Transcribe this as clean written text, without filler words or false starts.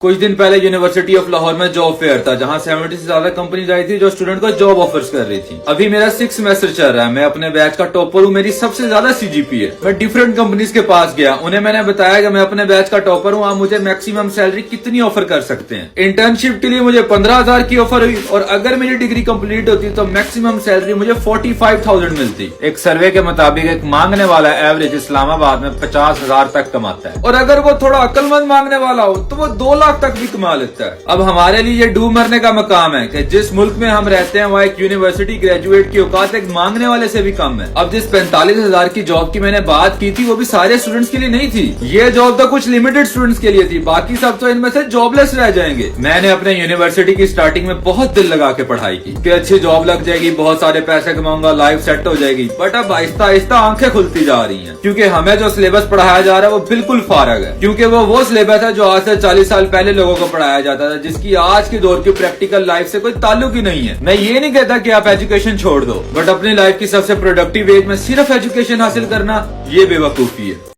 कुछ दिन पहले यूनिवर्सिटी ऑफ लाहौर में जॉब फेयर था जहां 70 से ज्यादा कंपनीज आई थी जो स्टूडेंट को जॉब ऑफर्स कर रही थी। अभी मेरा 6 सेमेस्टर चल रहा है, मैं अपने बैच का टॉपर हूँ, मेरी सबसे ज्यादा सीजीपी है। मैं डिफरेंट कंपनीज के पास गया, उन्हें मैंने बताया कि मैं अपने बैच का टॉपर हूँ, आप मुझे मैक्सिमम सैलरी कितनी ऑफर कर सकते हैं। इंटर्नशिप के लिए मुझे 15,000 की ऑफर हुई और अगर मेरी डिग्री कंप्लीट होती तो मैक्सिमम सैलरी मुझे 45,000 मिलती। एक सर्वे के मुताबिक एक मांगने वाला एवरेज इस्लामाबाद में 50,000 तक कमाता है और अगर वो थोड़ा अक्लमंद मांगने वाला हो तो वो 2 लाख तक भी कमा लेता है। अब हमारे लिए ये डूब मरने का मकाम है कि जिस मुल्क में हम रहते हैं वहाँ एक यूनिवर्सिटी ग्रेजुएट की औकात एक मांगने वाले से भी कम है। अब जिस 45,000 की जॉब की मैंने बात की थी वो भी सारे स्टूडेंट्स के लिए नहीं थी, ये जॉब तो कुछ लिमिटेड स्टूडेंट्स के लिए थी, बाकी सब तो इनमें से जॉबलेस रह जाएंगे। मैंने अपने यूनिवर्सिटी की स्टार्टिंग में बहुत दिल लगा के पढ़ाई की कि अच्छी जॉब लग जाएगी, बहुत सारे पैसे कमाऊंगा, लाइफ सेट हो जाएगी। बट अब आहिस्ता आहिस्ता आंखें खुलती जा रही हैं क्योंकि हमें जो सिलेबस पढ़ाया जा रहा है वो बिल्कुल फारग है, क्योंकि वो सिलेबस है जो आज से 40 साल पहले लोगों को पढ़ाया जाता था, जिसकी आज की दौर की प्रैक्टिकल लाइफ से कोई ताल्लुक ही नहीं है। मैं ये नहीं कहता कि आप एजुकेशन छोड़ दो, बट अपनी लाइफ की सबसे प्रोडक्टिव एज में सिर्फ एजुकेशन हासिल करना ये बेवकूफी है।